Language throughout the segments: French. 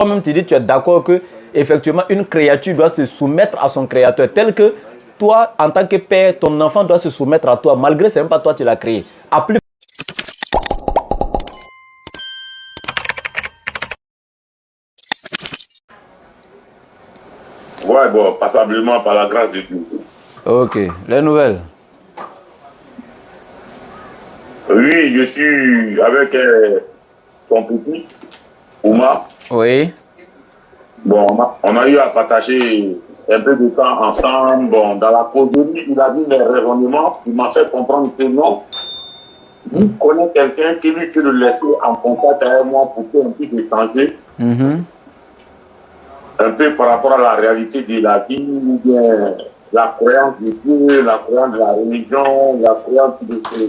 Toi-même, tu dis, tu es d'accord que effectivement une créature doit se soumettre à son créateur, tel que toi, en tant que père, ton enfant doit se soumettre à toi, malgré que ce n'est même pas toi qui l'as créé. À plus. Ouais, bon, passablement par la grâce de Dieu. Ok, les nouvelles. Oui, je suis avec ton petit, Ouma. Oui. Bon, on a eu à partager un peu de temps ensemble. Bon, dans la causerie, il a dit mes raisonnements. Il m'a fait comprendre que non. Il connaît quelqu'un qui lui peut le laisser en contact avec moi pour faire un peu d'échanger. Un peu par rapport à la réalité de la vie, ou bien la croyance de Dieu, la croyance de la religion, la croyance de ce...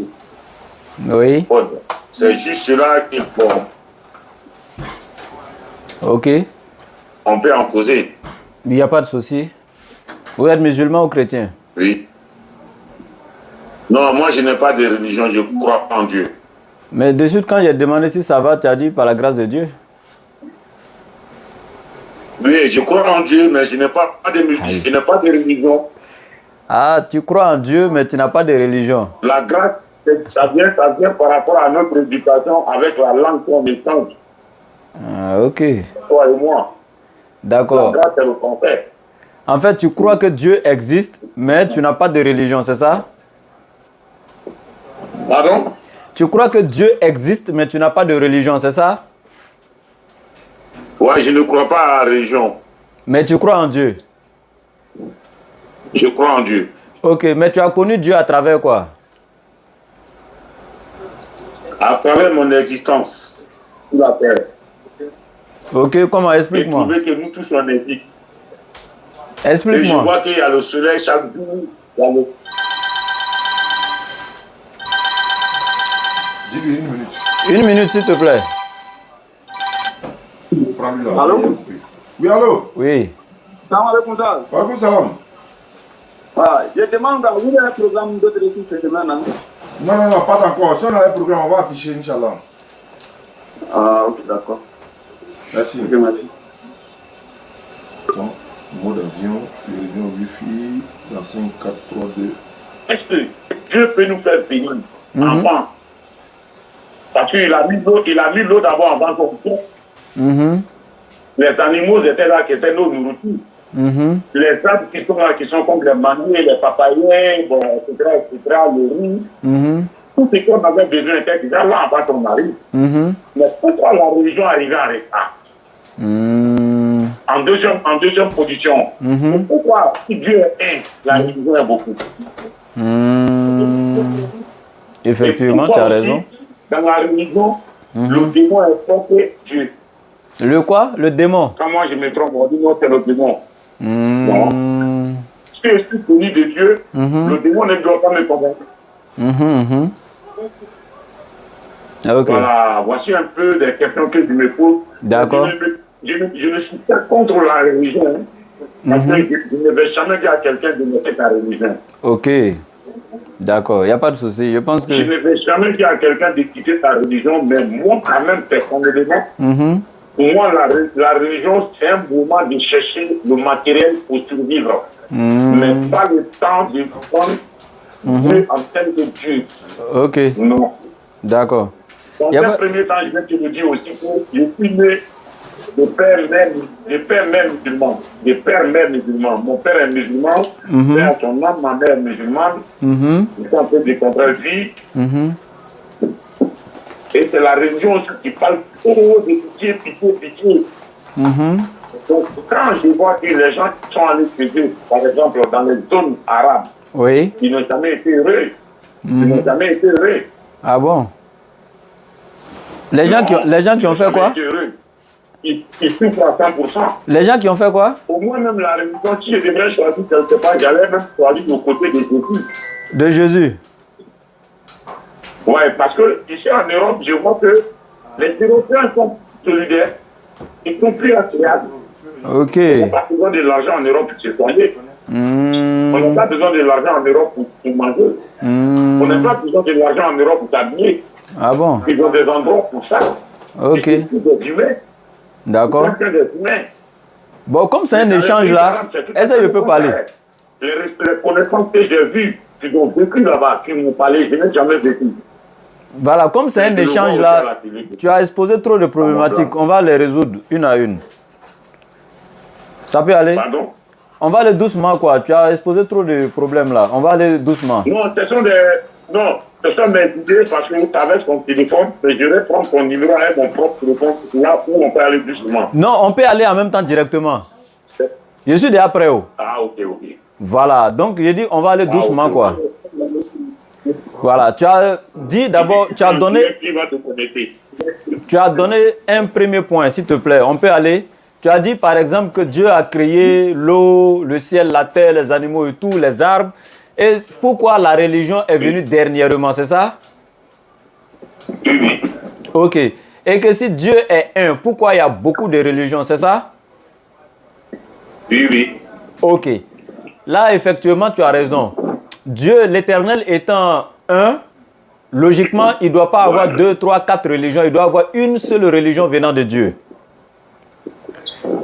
Oui. Bon, c'est juste cela qu'il faut. Ok. On peut en causer. Il n'y a pas de souci. Vous êtes musulman ou chrétien? Oui. Non, moi je n'ai pas de religion, je crois en Dieu. Mais de suite, quand j'ai demandé si ça va, tu as dit par la grâce de Dieu. Oui, je crois en Dieu, mais je n'ai pas de religion. Ah, tu crois en Dieu, mais tu n'as pas de religion. La grâce, ça vient par rapport à notre éducation avec la langue qu'on échange. Ah, ok. Toi et moi. D'accord. La grâce, c'est le français. En fait, tu crois que Dieu existe, mais tu n'as pas de religion, c'est ça? Pardon? Tu crois que Dieu existe, mais tu n'as pas de religion, c'est ça? Ouais, je ne crois pas à la religion. Mais tu crois en Dieu? Je crois en Dieu. Ok, mais tu as connu Dieu à travers quoi? À travers mon existence sur la terre. Ok, comment? J'ai Explique-moi. trouvé que nous tous sommes éthiques. Et je Explique-moi. vois qu'il y a le soleil chaque jour. Il y a le... Dis-lui 1 minute. 1 minute, s'il te plaît. Prends-lui là. Allô? Oui, allô? Oui. Salam alaikum sir. Walaikum salam. Ah, je demande à vous un programme de télévision cette semaine. Hein? Non, pas encore. Si on a un programme, on va afficher, Inch'Allah. Ah, ok, d'accord. Merci. Ok, merci. Bon, mode avion, télévision Wi-Fi, la 5, 4, 3, 2. Est-ce que Dieu peut nous faire venir enfant? Parce qu'il a mis l'eau d'abord avant qu'on coupe. Les animaux étaient là, qui étaient nos nourritures. Les arbres qui sont là, qui sont comme les maniocs, les papayers, bon, etc., le riz. Tout ce qu'on avait besoin était déjà là avant qu'on arrive. Mais pourquoi la religion arrivait en retard? En deuxième position. Pourquoi, si Dieu est un, la religion est beaucoup? Effectivement, tu as raison. Dans la religion, le démon est fort que Dieu. Le quoi? Le démon? Quand moi je me trompe, on dit non, c'est le démon. Non. Si je suis connu de Dieu, le démon ne doit pas me convaincre. Ok. Voilà, voici un peu des questions que je me pose. D'accord. Je ne suis pas contre la religion. Hein, parce que je ne vais jamais dire à quelqu'un de me faire ta religion. Ok. D'accord, il n'y a pas de souci. Je pense que... Je ne vais jamais dire à quelqu'un de quitter ta religion, mais moi, quand même, personnellement, pour moi, la religion, c'est un moment de chercher le matériel pour survivre. Mais pas le temps de prendre Dieu en tant que Dieu. Ok. Non. D'accord. Dans un premier temps, je vais te le dire aussi que je suis né de père-mère musulman. De père-mère musulman. Mon père est musulman, père son âme, ma mère est musulmane. Je suis un peu de contre-vie. Et c'est la religion aussi qui parle trop de pitié. Donc, quand je vois que les gens qui sont allés chez eux, par exemple dans les zones arabes, ils n'ont jamais été heureux. Ils n'ont jamais été heureux. Ah bon? Les gens qui ont fait quoi? Ils souffrent à 100%. Les gens qui ont fait quoi? Au moins, même la religion, si je devrais choisir quelque part, j'allais même choisir du côté de Jésus. De Jésus? Oui, parce que ici en Europe, je vois que les Européens sont solidaires, ils sont plus agréables. Ok. On n'a pas besoin de l'argent en Europe pour se soigner. On n'a pas besoin de l'argent en Europe pour manger. On n'a pas besoin de l'argent en Europe pour s'habiller. Ah bon? Ils ont des endroits pour ça. Ok. Des humains. D'accord. Ce sont des humains. Bon, comme c'est un échange là, est-ce que je peux parler? Les connaissances que j'ai vues, qui ont vécu là-bas, qui m'ont parlé, je n'ai jamais vécu. Voilà, comme c'est un échange là, tu as exposé trop de problématiques. On va les résoudre une à une. Ça peut aller? Pardon? On va aller doucement, quoi. Tu as exposé trop de problèmes là. On va aller doucement. Non, ce sont mes idées parce que tu avais son téléphone, mais je vais prendre ton numéro avec mon propre téléphone, là où on peut aller doucement. Non, on peut aller en même temps directement. Je suis déjà prêt. Oh. Ah, ok. Voilà, donc je dis on va aller doucement, okay. quoi. Voilà, tu as dit d'abord, tu as donné un premier point, s'il te plaît. On peut aller. Tu as dit par exemple que Dieu a créé l'eau, le ciel, la terre, les animaux et tout, les arbres. Et pourquoi la religion est venue dernièrement, c'est ça? Oui. Ok. Et que si Dieu est un, pourquoi il y a beaucoup de religions, c'est ça? Oui. Ok. Là, effectivement, tu as raison. Dieu, l'Éternel étant un, logiquement, il ne doit pas avoir 2, 3, 4 religions. Il doit avoir une seule religion venant de Dieu.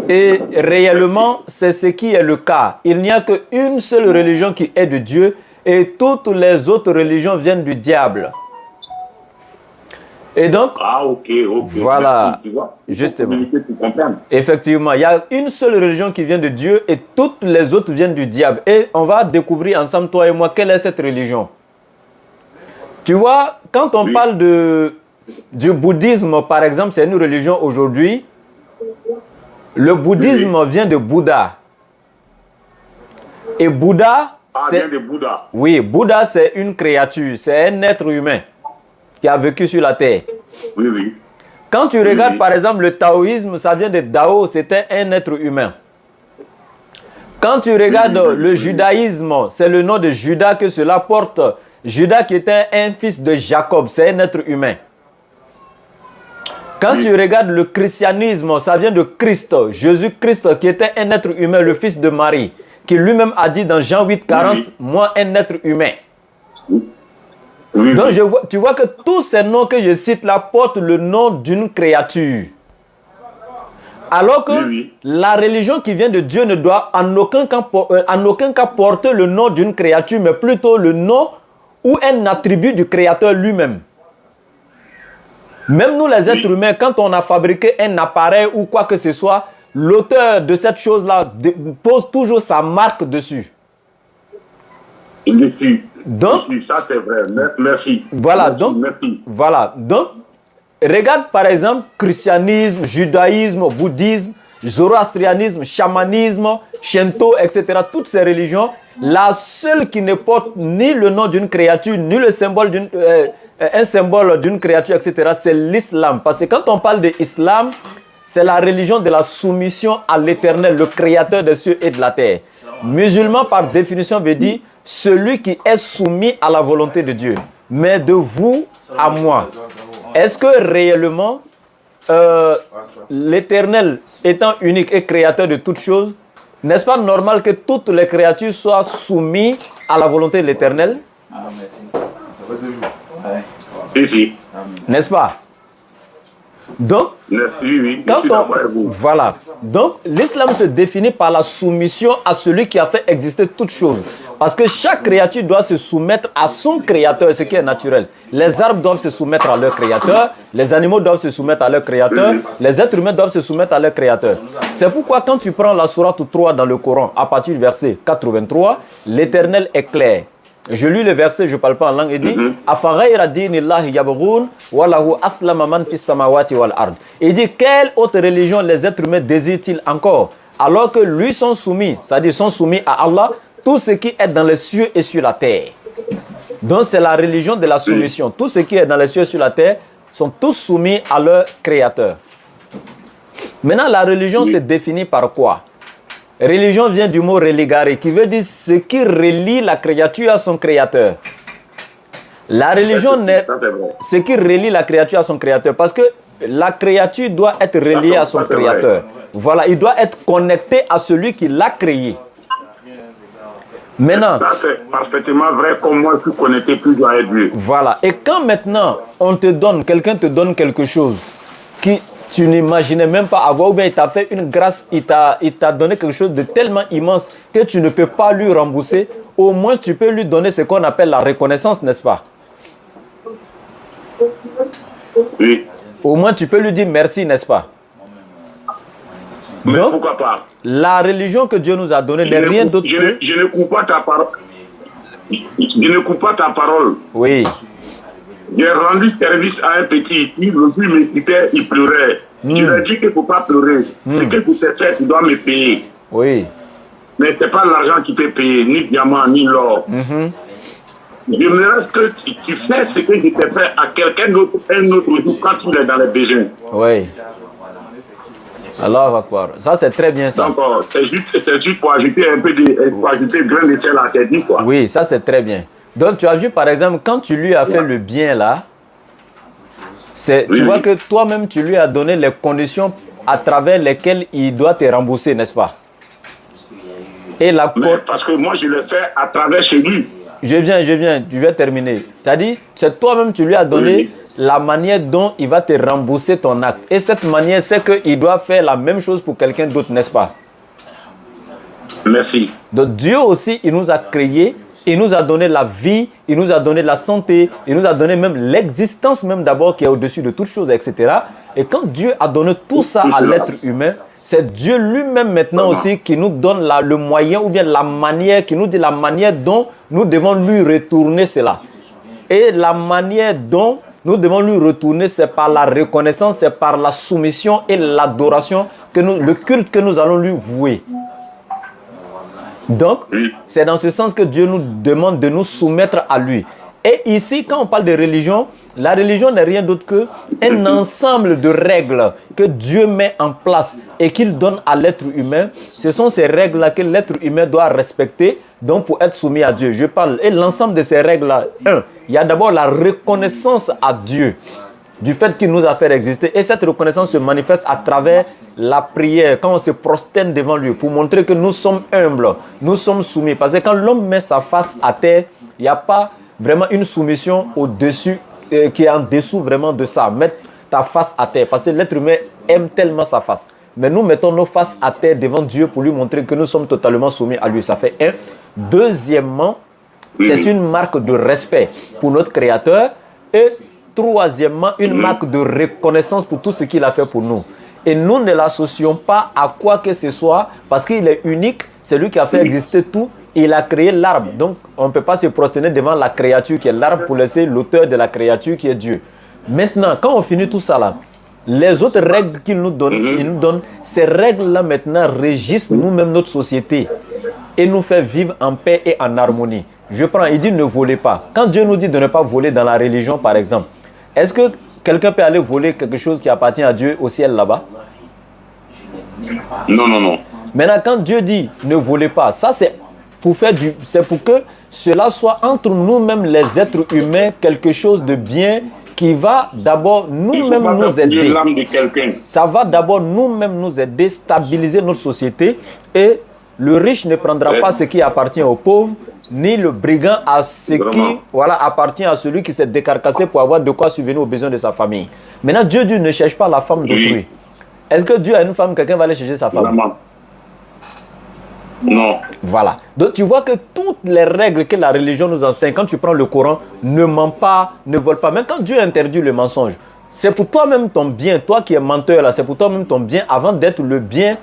Et réellement, c'est ce qui est le cas. Il n'y a qu'une seule religion qui est de Dieu et toutes les autres religions viennent du diable. Et donc, voilà, justement. Effectivement, il y a une seule religion qui vient de Dieu et toutes les autres viennent du diable. Et on va découvrir ensemble, toi et moi, quelle est cette religion. Tu vois, quand on parle du bouddhisme, par exemple, c'est une religion aujourd'hui. Le bouddhisme vient de Bouddha. Et Bouddha, vient de Bouddha. Oui, Bouddha, c'est une créature, c'est un être humain qui a vécu sur la terre. Oui. Quand tu regardes par exemple le taoïsme, ça vient de Dao, c'était un être humain. Quand tu regardes le judaïsme, c'est le nom de Judas que cela porte. Judas qui était un fils de Jacob, c'est un être humain. Quand tu regardes le christianisme, ça vient de Christ, Jésus-Christ qui était un être humain, le fils de Marie, qui lui-même a dit dans Jean 8, 40, moi un être humain. Donc tu vois que tous ces noms que je cite là portent le nom d'une créature. Alors que la religion qui vient de Dieu ne doit en aucun cas porter le nom d'une créature, mais plutôt le nom ou un attribut du Créateur lui-même. Même nous les êtres humains, quand on a fabriqué un appareil ou quoi que ce soit, l'auteur de cette chose-là pose toujours sa marque dessus. Donc, ça c'est vrai. Merci. Voilà, donc, regarde par exemple christianisme, judaïsme, bouddhisme, zoroastrianisme, chamanisme, shinto, etc. Toutes ces religions, la seule qui ne porte ni le nom d'une créature, ni le symbole un symbole d'une créature, etc., c'est l'islam. Parce que quand on parle de l'islam, c'est la religion de la soumission à l'Éternel, le créateur des cieux et de la terre. Musulman, par définition, veut dire celui qui est soumis à la volonté de Dieu. Mais de vous à moi, est-ce que réellement, l'Éternel étant unique et créateur de toutes choses, n'est-ce pas normal que toutes les créatures soient soumises à la volonté de l'Éternel? N'est-ce pas? Donc, voilà. Donc, l'islam se définit par la soumission à celui qui a fait exister toutes choses. Parce que chaque créature doit se soumettre à son créateur, ce qui est naturel. Les arbres doivent se soumettre à leur créateur, les animaux doivent se soumettre à leur créateur, les êtres humains doivent se soumettre à leur créateur. C'est pourquoi quand tu prends la sourate 3 dans le Coran, à partir du verset 83, l'Éternel est clair. Je lis le verset, je ne parle pas en langue, il dit il dit, quelle autre religion les êtres humains désirent-ils encore? Alors que lui sont soumis, c'est-à-dire sont soumis à Allah, tout ce qui est dans les cieux et sur la terre. Donc c'est la religion de la soumission. Tout ce qui est dans les cieux et sur la terre sont tous soumis à leur créateur. Maintenant, la religion se définit par quoi? Religion vient du mot religare, qui veut dire ce qui relie la créature à son créateur. La religion est ce qui relie la créature à son créateur, parce que la créature doit être reliée à son créateur. Voilà, il doit être connecté à celui qui l'a créé. Maintenant, ça c'est parfaitement vrai, comme moi je suis connecté plus à Dieu. Voilà, et quand maintenant quelqu'un te donne quelque chose tu n'imaginais même pas avoir, ou bien il t'a fait une grâce, il t'a donné quelque chose de tellement immense que tu ne peux pas lui rembourser, au moins tu peux lui donner ce qu'on appelle la reconnaissance, n'est-ce pas? Oui. Au moins tu peux lui dire merci, n'est-ce pas? Mais Donc, pourquoi pas? la religion que Dieu nous a donnée n'est rien d'autre que... Je ne coupe pas ta parole. Je ne coupe pas ta parole. Oui. J'ai rendu service à un petit, il me quittait, il pleurait. Je lui ai dit qu'il ne faut pas pleurer. Ce que tu sais faire, tu dois me payer. Oui. Mais ce n'est pas l'argent qui peut payer, ni diamant, ni l'or. J'aimerais que tu fais ce que je t'ai fait à quelqu'un d'autre, un autre jour, quand il est dans les besoins. Oui. Allah Akbar. Ça, c'est très bien ça. Donc, c'est juste pour ajouter un peu pour ajouter grain de sel à tes dit, quoi. Oui, ça, c'est très bien. Donc, tu as vu, par exemple, quand tu lui as fait le bien, là, tu vois que toi-même, tu lui as donné les conditions à travers lesquelles il doit te rembourser, n'est-ce pas? Et la... Mais parce que moi, je le fais à travers chez lui. Je viens, je vais terminer. C'est-à-dire, c'est toi-même, tu lui as donné la manière dont il va te rembourser ton acte. Et cette manière, c'est qu'il doit faire la même chose pour quelqu'un d'autre, n'est-ce pas? Merci. Donc, Dieu aussi, il nous a créés. Il nous a donné la vie, il nous a donné la santé, il nous a donné même l'existence même d'abord qui est au-dessus de toutes choses, etc. Et quand Dieu a donné tout ça à l'être humain, c'est Dieu lui-même maintenant aussi qui nous donne le moyen ou bien la manière, qui nous dit la manière dont nous devons lui retourner cela. Et la manière dont nous devons lui retourner, c'est par la reconnaissance, c'est par la soumission et l'adoration, le culte que nous allons lui vouer. Donc, c'est dans ce sens que Dieu nous demande de nous soumettre à lui. Et ici, quand on parle de religion, la religion n'est rien d'autre qu'un ensemble de règles que Dieu met en place et qu'il donne à l'être humain. Ce sont ces règles-là que l'être humain doit respecter donc pour être soumis à Dieu. Je parle, et l'ensemble de ces règles-là, il y a d'abord la reconnaissance à Dieu du fait qu'il nous a fait exister. Et cette reconnaissance se manifeste à travers la prière, quand on se prosterne devant lui, pour montrer que nous sommes humbles, nous sommes soumis. Parce que quand l'homme met sa face à terre, il n'y a pas vraiment une soumission au-dessus, qui est en dessous vraiment de ça. Mettre ta face à terre, parce que l'être humain aime tellement sa face. Mais nous mettons nos faces à terre devant Dieu pour lui montrer que nous sommes totalement soumis à lui. Ça fait un. Deuxièmement, c'est une marque de respect pour notre Créateur. Et troisièmement, une marque de reconnaissance pour tout ce qu'il a fait pour nous. Et nous ne l'associons pas à quoi que ce soit parce qu'il est unique. C'est lui qui a fait exister tout. Il a créé l'arbre. Donc, on ne peut pas se prosterner devant la créature qui est l'arbre pour laisser l'auteur de la créature qui est Dieu. Maintenant, quand on finit tout ça là, les autres règles qu'il nous donne, ces règles-là maintenant régissent nous-mêmes notre société et nous fait vivre en paix et en harmonie. Je prends, il dit ne volez pas. Quand Dieu nous dit de ne pas voler dans la religion, par exemple, est-ce que quelqu'un peut aller voler quelque chose qui appartient à Dieu au ciel là-bas? Non, non, non. Maintenant, quand Dieu dit ne volez pas, ça c'est pour que cela soit entre nous-mêmes les êtres humains quelque chose de bien qui va d'abord nous-mêmes nous aider. Ça va d'abord nous-mêmes nous aider, stabiliser notre société et le riche ne prendra pas ce qui appartient aux pauvres, ni le brigand à ce qui appartient à celui qui s'est décarcassé pour avoir de quoi subvenir aux besoins de sa famille. Maintenant, Dieu ne cherche pas la femme d'autrui. Est-ce que Dieu a une femme, quelqu'un va aller chercher sa femme? Vraiment. Non. Voilà. Donc tu vois que toutes les règles que la religion nous enseigne, quand tu prends le Coran, ne mens pas, ne vole pas. Même quand Dieu interdit le mensonge, c'est pour toi-même ton bien. Toi qui es menteur là, c'est pour toi-même ton bien avant d'être le bien.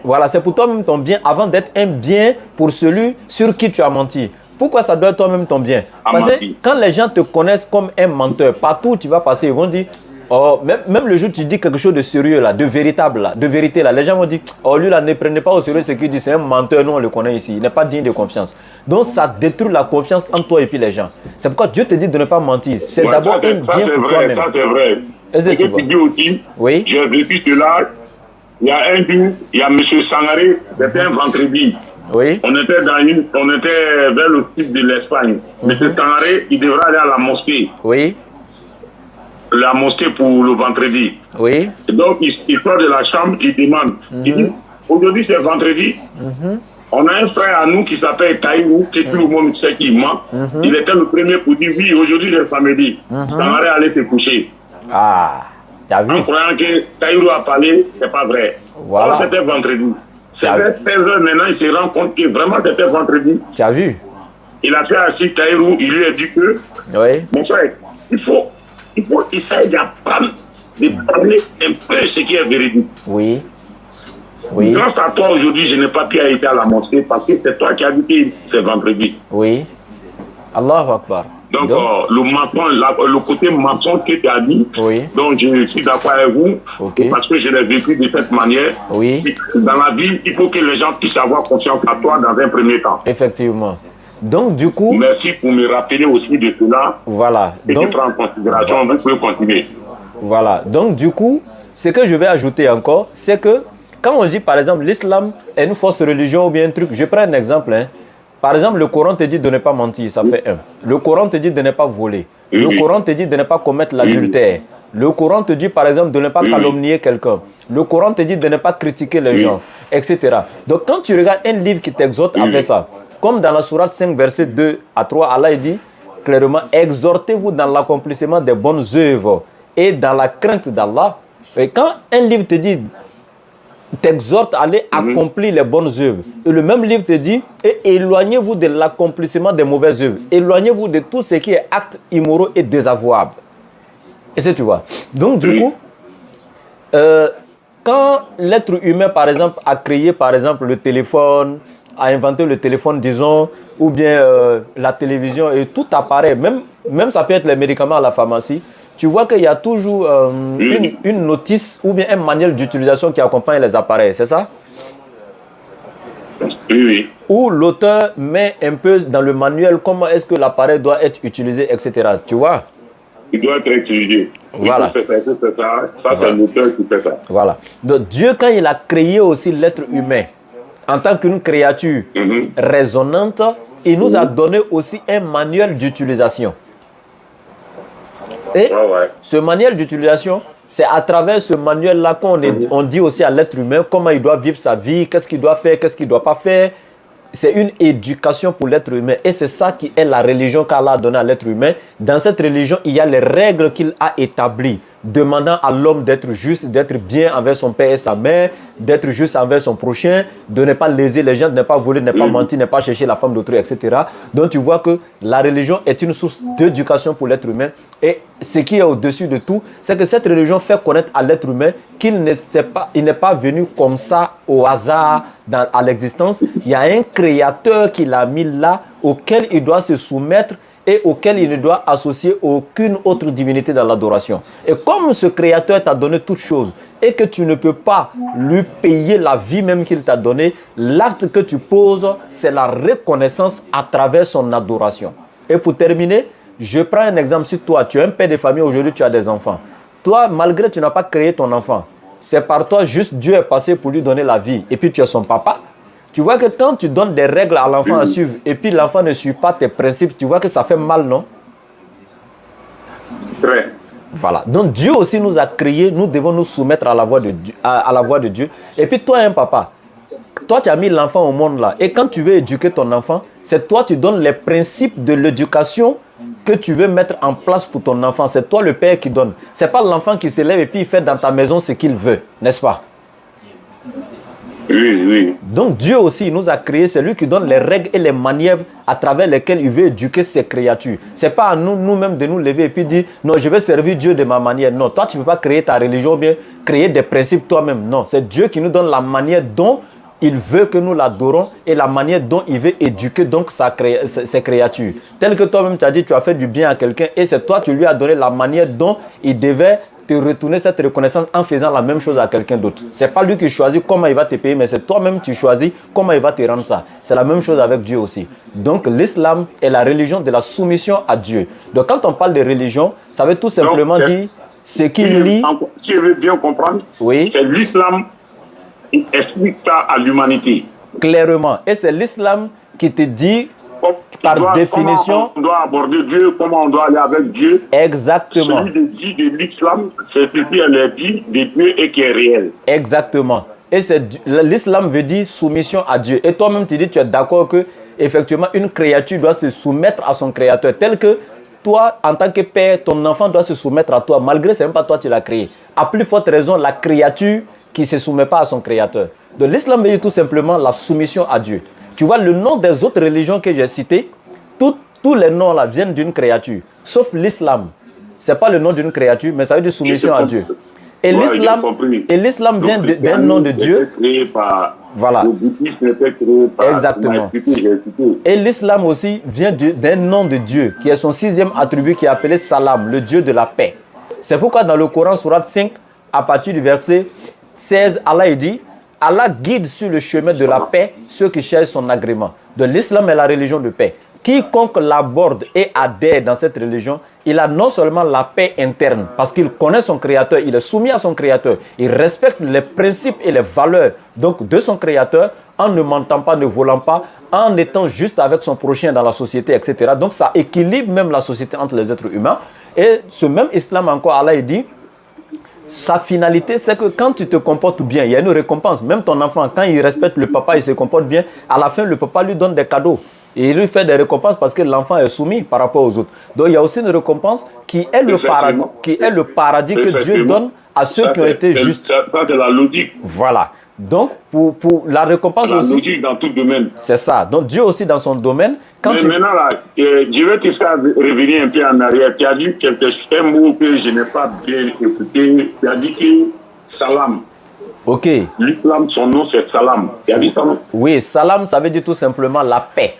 Voilà, c'est pour toi-même ton bien avant d'être un bien pour celui sur qui tu as menti. Pourquoi ça doit être toi-même ton bien? Parce que quand les gens te connaissent comme un menteur, partout où tu vas passer, ils vont dire, oh, même le jour où tu dis quelque chose de sérieux là, de véritable là, de vérité là, les gens vont dire, oh lui là, ne prenez pas au sérieux ce qu'il dit, c'est un menteur, nous on le connaît ici, il n'est pas digne de confiance. Donc ça détruit la confiance entre toi et puis les gens. C'est pourquoi Dieu te dit de ne pas mentir. C'est d'abord un bien pour toi-même. Ça c'est vrai. Est-ce que tu dis aussi, oui. J'ai vécu cela, il y a un jour, il y a M. Sangaré, c'était un vendredi. Oui. On était vers le sud de l'Espagne. M. Sangaré, il devrait aller à la mosquée. Oui. La mosquée pour le vendredi. Oui. Et donc, il sort de la chambre, il demande. Il dit, aujourd'hui c'est vendredi. On a un frère à nous qui s'appelle Taïou, qui tout le monde sait qu'il ment. Il était le premier pour dire, oui, aujourd'hui c'est samedi. Sangaré allait se coucher. Ah. T'as vu? En croyant que Taïrou a parlé, c'est pas vrai. Voilà. Or, c'était vendredi. T'as C'était 16h maintenant, il se rend compte que vraiment c'était vendredi. Tu as vu? Il a fait assis Taïrou, il lui a dit que, Oui. mon frère, il faut essayer d'apprendre, de parler un peu ce qui est véridique. Oui. Oui. Grâce à toi aujourd'hui, je n'ai pas pu aller à la mosquée parce que c'est toi qui as dit que c'est vendredi. Oui. Allahu Akbar. Donc, le côté maçon que tu as dit, Oui. donc je suis d'accord avec vous, Ok. parce que je l'ai vécu de cette manière. Oui. Dans la vie, il faut que les gens puissent avoir confiance à toi dans un premier temps. Effectivement. Donc, du coup, Merci pour me rappeler aussi de cela voilà. et de Donc, prendre en considération. Vous pouvez continuer. voilà. Donc, du coup, ce que je vais ajouter encore, c'est que quand on dit, par exemple, l'islam est une fausse religion ou bien un truc, je prends un exemple. Hein. Par exemple, le Coran te dit de ne pas mentir, ça fait 1. Le Coran te dit de ne pas voler. Le Coran te dit de ne pas commettre l'adultère. Le Coran te dit, par exemple, de ne pas calomnier quelqu'un. Le Coran te dit de ne pas critiquer les gens, etc. Donc, quand tu regardes un livre qui t'exhorte à faire ça, comme dans la sourate 5, verset 2 à 3, Allah dit clairement, exhortez-vous dans l'accomplissement des bonnes œuvres et dans la crainte d'Allah. Et quand un livre te dit, t'exhorte à aller accomplir les bonnes œuvres, et le même livre te dit, et éloignez-vous de l'accomplissement des mauvaises œuvres. Éloignez-vous de tout ce qui est acte immoraux et désavouable. Et c'est, tu vois. Donc, du coup, quand l'être humain, par exemple, a créé, par exemple, le téléphone, a inventé le téléphone, disons, ou bien la télévision et tout appareil, même ça peut être les médicaments à la pharmacie, tu vois qu'il y a toujours une notice ou bien un manuel d'utilisation qui accompagne les appareils, c'est ça? Oui, oui. Où l'auteur met un peu dans le manuel comment est-ce que l'appareil doit être utilisé, etc. Tu vois? Il doit être utilisé. Voilà. Ça, c'est l'auteur qui fait ça. Voilà. Donc Dieu, quand il a créé aussi l'être humain, en tant qu'une créature raisonnante, il nous a donné aussi un manuel d'utilisation. Et ce manuel d'utilisation, c'est à travers ce manuel-là qu'on dit aussi à l'être humain comment il doit vivre sa vie, qu'est-ce qu'il doit faire, qu'est-ce qu'il ne doit pas faire. C'est une éducation pour l'être humain. Et c'est ça qui est la religion qu'Allah a donnée à l'être humain. Dans cette religion, il y a les règles qu'il a établies, demandant à l'homme d'être juste, d'être bien envers son père et sa mère, d'être juste envers son prochain, de ne pas léser les gens, de ne pas voler, de ne pas mentir, de ne pas chercher la femme d'autrui, etc. Donc tu vois que la religion est une source d'éducation pour l'être humain. Et ce qui est au-dessus de tout, c'est que cette religion fait connaître à l'être humain qu'il n'est pas venu comme ça au hasard à l'existence. Il y a un créateur qui l'a mis là, auquel il doit se soumettre et auquel il ne doit associer aucune autre divinité dans l'adoration. Et comme ce créateur t'a donné toutes choses et que tu ne peux pas lui payer la vie même qu'il t'a donnée, l'acte que tu poses, c'est la reconnaissance à travers son adoration. Et pour terminer, je prends un exemple. Si toi, tu es un père de famille, aujourd'hui tu as des enfants. Toi, malgré que tu n'as pas créé ton enfant, c'est par toi, juste Dieu est passé pour lui donner la vie. Et puis tu es son papa. Tu vois que quand tu donnes des règles à l'enfant à suivre et puis l'enfant ne suit pas tes principes, tu vois que ça fait mal, non? Très. Voilà. Donc Dieu aussi nous a créés, nous devons nous soumettre à la voix de Dieu. À la voix de Dieu. Et puis toi, un papa, toi tu as mis l'enfant au monde là. Et quand tu veux éduquer ton enfant, c'est toi tu donnes les principes de l'éducation que tu veux mettre en place pour ton enfant. C'est toi le père qui donne. Ce n'est pas l'enfant qui se lève et puis il fait dans ta maison ce qu'il veut, n'est-ce pas? Oui, oui. Donc Dieu aussi il nous a créés, c'est lui qui donne les règles et les manières à travers lesquelles il veut éduquer ses créatures. Ce n'est pas à nous-mêmes de nous lever et puis dire non, je vais servir Dieu de ma manière. Non, toi tu ne peux pas créer ta religion ou bien créer des principes toi-même. Non, c'est Dieu qui nous donne la manière dont il veut que nous l'adorons et la manière dont il veut éduquer donc ses créatures. Tel que toi-même tu as dit, tu as fait du bien à quelqu'un et c'est toi qui lui as donné la manière dont il devait te retourner cette reconnaissance en faisant la même chose à quelqu'un d'autre. Ce n'est pas lui qui choisit comment il va te payer, mais c'est toi-même qui choisis comment il va te rendre ça. C'est la même chose avec Dieu aussi. Donc l'islam est la religion de la soumission à Dieu. Donc quand on parle de religion, ça veut tout simplement dire ce qui lie... Si je veux bien comprendre, oui, c'est l'islam qui explique ça à l'humanité. Clairement. Et c'est l'islam qui te dit... par définition, comment on doit aborder Dieu, comment on doit aller avec Dieu. Exactement. Celui de l'islam, c'est ce qui est dit de Dieu et qui est réel. Exactement. Et l'islam veut dire soumission à Dieu. Et toi-même, tu dis, tu es d'accord que effectivement une créature doit se soumettre à son créateur, tel que toi, en tant que père, ton enfant doit se soumettre à toi, malgré que ce n'est même pas toi qui l'as créé. à plus forte raison la créature qui ne se soumet pas à son créateur. Donc l'islam veut dire tout simplement la soumission à Dieu. Tu vois, le nom des autres religions que j'ai citées, tous les noms là viennent d'une créature, sauf l'islam. Ce n'est pas le nom d'une créature, mais ça veut dire soumission à Dieu. Et l'islam vient d'un nom de Dieu. Voilà. Exactement. Et l'islam aussi vient d'un nom de Dieu, qui est son 6e attribut, qui est appelé Salam, le Dieu de la paix. C'est pourquoi dans le Coran, sourate 5, à partir du verset 16, Allah dit, Allah guide sur le chemin de la paix ceux qui cherchent son agrément. Donc l'islam est la religion de paix. Quiconque l'aborde et adhère dans cette religion, il a non seulement la paix interne, parce qu'il connaît son créateur, il est soumis à son créateur, il respecte les principes et les valeurs donc, de son créateur, en ne mentant pas, ne volant pas, en étant juste avec son prochain dans la société, etc. Donc ça équilibre même la société entre les êtres humains. Et ce même islam encore, Allah il dit, sa finalité, c'est que quand tu te comportes bien, il y a une récompense. Même ton enfant, quand il respecte le papa, il se comporte bien, à la fin, le papa lui donne des cadeaux. Et il lui fait des récompenses parce que l'enfant est soumis par rapport aux autres. Donc il y a aussi une récompense qui est le paradis que Dieu donne à ceux qui ont été justes. Ça, c'est la logique. Voilà. Donc, pour la récompense aussi... La logique dans tout domaine. C'est ça. Donc, Dieu aussi dans son domaine... Maintenant, là, je vais te faire revenir un peu en arrière. Tu as dit un mot que je n'ai pas bien écouté. Tu as dit que salam. Ok. L'islam, son nom, c'est salam. Tu as dit ça, non? Oui, salam, ça veut dire tout simplement la paix.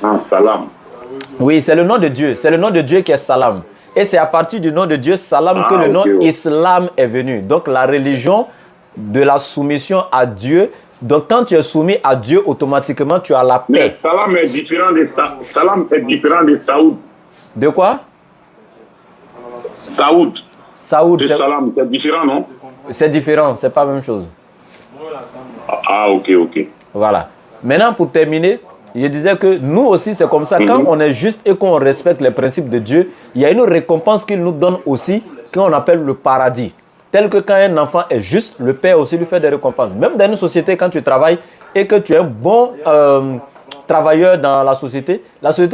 Ah, salam. Oui, c'est le nom de Dieu. C'est le nom de Dieu qui est salam. Et c'est à partir du nom de Dieu, salam, que le nom islam est venu. Donc la religion de la soumission à Dieu. Donc quand tu es soumis à Dieu, automatiquement tu as la paix. Mais salam est différent de Saoud. De quoi? Saoud, salam, c'est différent, non? C'est différent, c'est pas la même chose. Ah, ok. Voilà. Maintenant, pour terminer, je disais que nous aussi, c'est comme ça. Quand on est juste et qu'on respecte les principes de Dieu, il y a une récompense qu'il nous donne aussi, qu'on appelle le paradis. Tel que quand un enfant est juste, le Père aussi lui fait des récompenses. Même dans une société, quand tu travailles et que tu es un bon travailleur dans la société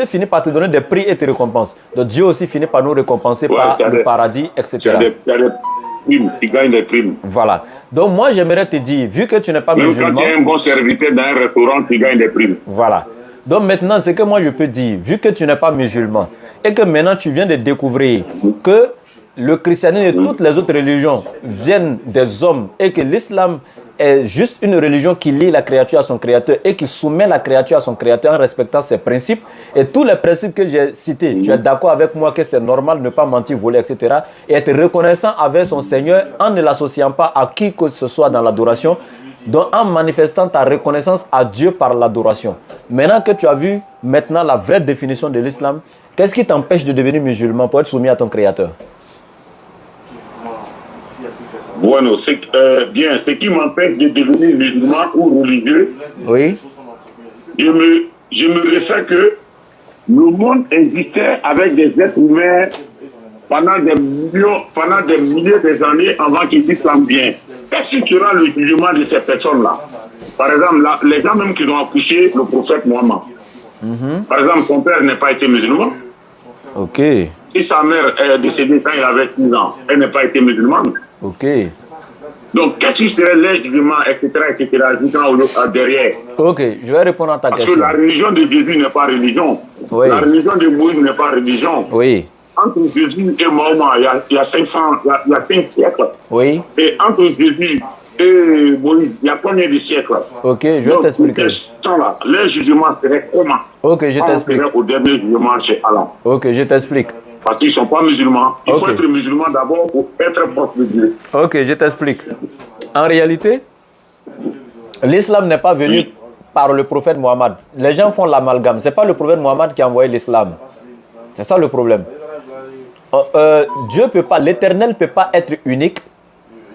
finit par te donner des prix et te récompense. Donc Dieu aussi finit par nous récompenser par le paradis, etc. Tu gagnes des primes. Voilà. Donc moi, j'aimerais te dire, vu que tu n'es pas musulman... Quand tu es un bon serviteur dans un restaurant, tu gagnes des primes. Voilà. Donc maintenant, ce que moi je peux dire, vu que tu n'es pas musulman, et que maintenant tu viens de découvrir que le christianisme et toutes les autres religions viennent des hommes, et que l'islam est juste une religion qui lie la créature à son créateur et qui soumet la créature à son créateur en respectant ses principes. Et tous les principes que j'ai cités, tu es d'accord avec moi que c'est normal de ne pas mentir, voler, etc. Et être reconnaissant avec son Seigneur en ne l'associant pas à qui que ce soit dans l'adoration, donc en manifestant ta reconnaissance à Dieu par l'adoration. Maintenant que tu as vu maintenant la vraie définition de l'islam, qu'est-ce qui t'empêche de devenir musulman pour être soumis à ton créateur? Bueno, ce qui m'empêche de devenir musulman ou religieux, oui. je me ressens que le monde existait avec des êtres humains pendant des milliers d'années avant qu'ils l'islam vienne. Qu'est-ce qui sera le jugement de ces personnes-là? Par exemple, les gens même qui ont accouché le prophète Mohammed. Par exemple, son père n'a pas été musulman. Ok. Si sa mère est décédée quand il avait 6 ans, elle n'a pas été musulmane. Ok. Donc, qu'est-ce qui serait les jugements, etc., jusqu'à derrière? Ok, je vais répondre à ta question. Parce que la religion de Jésus n'est pas religion. Oui. La religion de Moïse n'est pas religion. Oui. Entre Jésus et Mohammed, il y a 5 siècles. Oui. Et entre Jésus et Moïse, il y a combien de siècles? Ok, je vais t'expliquer. Les jugements seraient comment? Ok, je t'explique. Au dernier jugement chez Allah. Ok, je t'explique. Parce qu'ils ne sont pas musulmans. Il faut être musulman d'abord pour être proche de Dieu. Ok, je t'explique. En réalité, l'islam n'est pas venu par le prophète Mohammed. Les gens font l'amalgame. Ce n'est pas le prophète Mohammed qui a envoyé l'islam. C'est ça le problème. Dieu peut pas, l'Éternel ne peut pas être unique,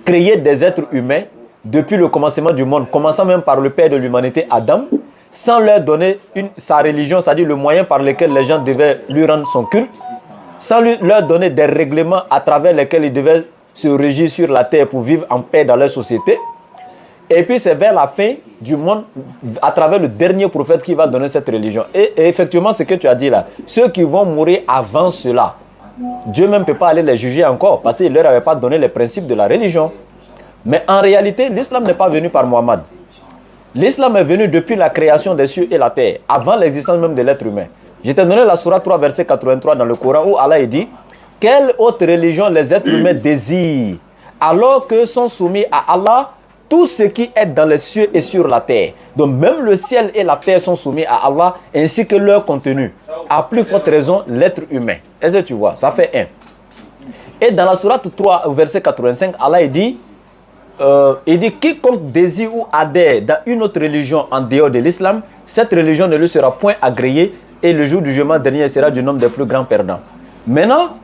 créer des êtres humains depuis le commencement du monde, commençant même par le père de l'humanité, Adam, sans leur donner sa religion, c'est-à-dire le moyen par lequel les gens devaient lui rendre son culte, sans leur donner des règlements à travers lesquels ils devaient se régir sur la terre pour vivre en paix dans leur société. Et puis c'est vers la fin du monde, à travers le dernier prophète qui va donner cette religion. Et effectivement, ce que tu as dit là, ceux qui vont mourir avant cela, Dieu même ne peut pas aller les juger encore parce qu'il ne leur avait pas donné les principes de la religion. Mais en réalité, l'islam n'est pas venu par Mohammed. L'islam est venu depuis la création des cieux et la terre, avant l'existence même de l'être humain. Je t'ai donné la Sourate 3, verset 83 dans le Coran où Allah dit « Quelle autre religion les êtres humains désirent alors que sont soumis à Allah tout ce qui est dans les cieux et sur la terre. » Donc même le ciel et la terre sont soumis à Allah ainsi que leur contenu. À plus forte raison, l'être humain. Est-ce que tu vois? Ça fait 1. Et dans la Sourate 3, verset 85, Allah il dit quiconque désire ou adhère dans une autre religion en dehors de l'islam, cette religion ne lui sera point agréée et le jour du jugement dernier sera du nombre des plus grands perdants. Maintenant,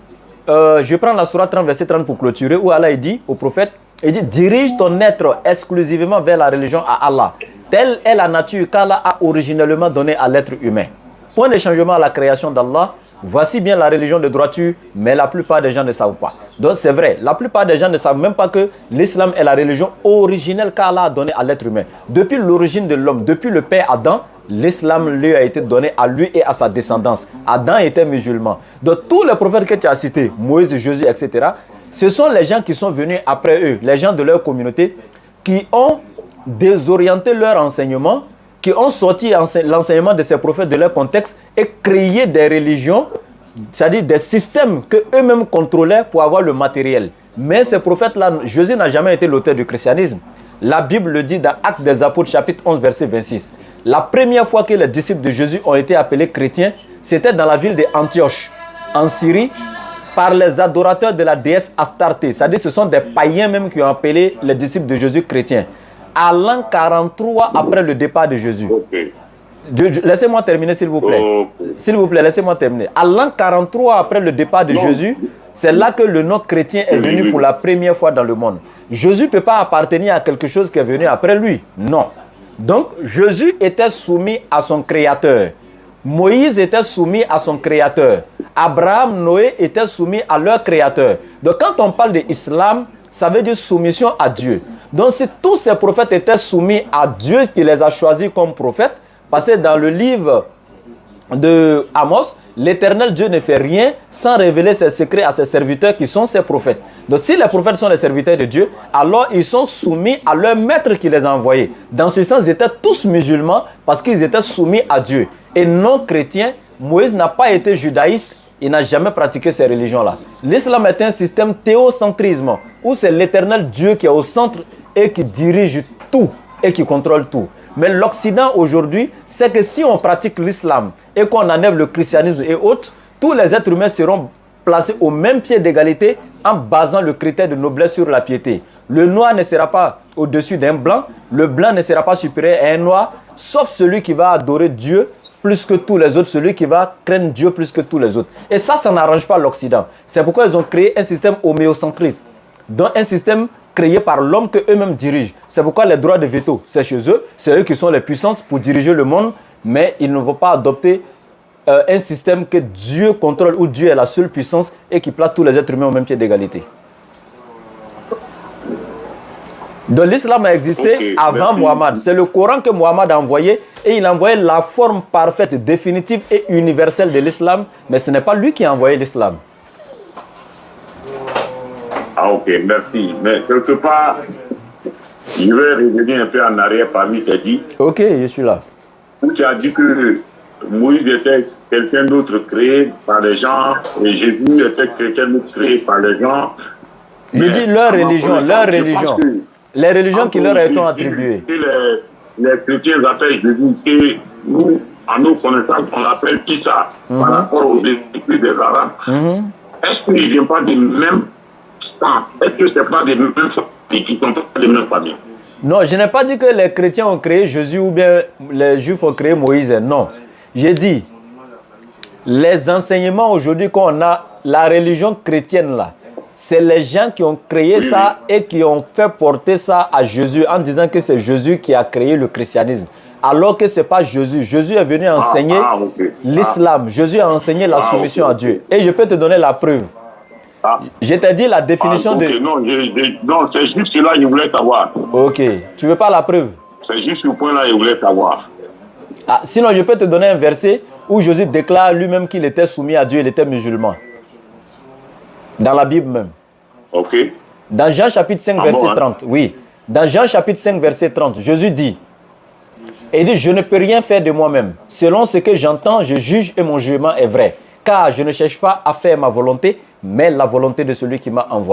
je prends la Sourate 30, verset 30 pour clôturer, où Allah il dit au prophète, il dit, dirige ton être exclusivement vers la religion à Allah. Telle est la nature qu'Allah a originellement donnée à l'être humain. Point de changement à la création d'Allah. Voici bien la religion de droiture, mais la plupart des gens ne savent pas. Donc c'est vrai, la plupart des gens ne savent même pas que l'islam est la religion originelle qu'Allah a donnée à l'être humain. Depuis l'origine de l'homme, depuis le père Adam, l'islam lui a été donné à lui et à sa descendance. Adam était musulman. Donc tous les prophètes que tu as cités, Moïse, Jésus, etc., ce sont les gens qui sont venus après eux, les gens de leur communauté, qui ont désorienté leur enseignement, qui ont sorti l'enseignement de ces prophètes de leur contexte et créé des religions, c'est-à-dire des systèmes qu'eux-mêmes contrôlaient pour avoir le matériel. Mais ces prophètes-là, Jésus n'a jamais été l'auteur du christianisme. La Bible le dit dans Actes des Apôtres, chapitre 11, verset 26. La première fois que les disciples de Jésus ont été appelés chrétiens, c'était dans la ville d'Antioche, en Syrie, par les adorateurs de la déesse Astarté. C'est-à-dire que ce sont des païens même qui ont appelé les disciples de Jésus chrétiens. À l'an 43 après le départ de Jésus. Okay. Laissez-moi terminer, s'il vous plaît. Okay. S'il vous plaît, laissez-moi terminer. À l'an 43 après le départ de Jésus, c'est là que le nom chrétien est venu pour la première fois dans le monde. Jésus ne peut pas appartenir à quelque chose qui est venu après lui. Non. Donc, Jésus était soumis à son Créateur. Moïse était soumis à son Créateur. Abraham, Noé étaient soumis à leur Créateur. Donc, quand on parle de l'islam, ça veut dire soumission à Dieu. Donc, si tous ces prophètes étaient soumis à Dieu qui les a choisis comme prophètes, parce que dans le livre de Amos, l'Éternel Dieu ne fait rien sans révéler ses secrets à ses serviteurs qui sont ses prophètes. Donc, si les prophètes sont les serviteurs de Dieu, alors ils sont soumis à leur maître qui les a envoyés. Dans ce sens, ils étaient tous musulmans parce qu'ils étaient soumis à Dieu. Et non chrétiens, Moïse n'a pas été judaïste. Il n'a jamais pratiqué ces religions-là. L'islam est un système théocentrisme où c'est l'éternel Dieu qui est au centre et qui dirige tout et qui contrôle tout. Mais l'Occident aujourd'hui, c'est que si on pratique l'islam et qu'on enlève le christianisme et autres, tous les êtres humains seront placés au même pied d'égalité en basant le critère de noblesse sur la piété. Le noir ne sera pas au-dessus d'un blanc, le blanc ne sera pas supérieur à un noir, sauf celui qui va adorer Dieu plus que tous les autres, celui qui va craindre Dieu plus que tous les autres. Et ça n'arrange pas l'Occident. C'est pourquoi ils ont créé un système homéocentriste, donc un système créé par l'homme qu'eux-mêmes dirigent. C'est pourquoi les droits de veto, c'est chez eux, c'est eux qui sont les puissances pour diriger le monde, mais ils ne vont pas adopter un système que Dieu contrôle, où Dieu est la seule puissance et qui place tous les êtres humains au même pied d'égalité. Donc l'islam a existé avant Mohammed. C'est le Coran que Mohammed a envoyé et il a envoyé la forme parfaite, définitive et universelle de l'islam, mais ce n'est pas lui qui a envoyé l'islam. Ah ok, merci. Mais quelque part, je vais revenir un peu en arrière parmi tes dits. Ok, je suis là. Où tu as dit que Moïse était quelqu'un d'autre créé par les gens et Jésus était quelqu'un d'autre créé par les gens. Je dis leur religion, les religions qui leur ont attribuées. Les chrétiens appellent Jésus, et nous, à nos connaissances, on l'appelle Issa, par rapport aux écrits des Arabes. Est-ce qu'il ne vient pas des mêmes temps? Est-ce que ce n'est pas des mêmes familles qui ne sont pas des mêmes familles? Non, je n'ai pas dit que les chrétiens ont créé Jésus ou bien les juifs ont créé Moïse. Non. J'ai dit, les enseignements aujourd'hui qu'on a, la religion chrétienne là, c'est les gens qui ont créé ça et qui ont fait porter ça à Jésus en disant que c'est Jésus qui a créé le christianisme. Alors que ce n'est pas Jésus. Jésus est venu enseigner l'islam. Jésus a enseigné la soumission à Dieu. Et je peux te donner la preuve. Je t'ai dit la définition de... Non, c'est juste cela que je voulais savoir. Ok. Tu veux pas la preuve? C'est juste ce point-là que je voulais savoir. Sinon, je peux te donner un verset où Jésus déclare lui-même qu'il était soumis à Dieu, il était musulman. Dans la Bible même. Ok. Dans Jean chapitre 5, verset 30. Oui. Dans Jean chapitre 5, verset 30, Jésus dit, il dit, je ne peux rien faire de moi-même. Selon ce que j'entends, je juge et mon jugement est vrai. Car je ne cherche pas à faire ma volonté, mais la volonté de celui qui m'a envoyé.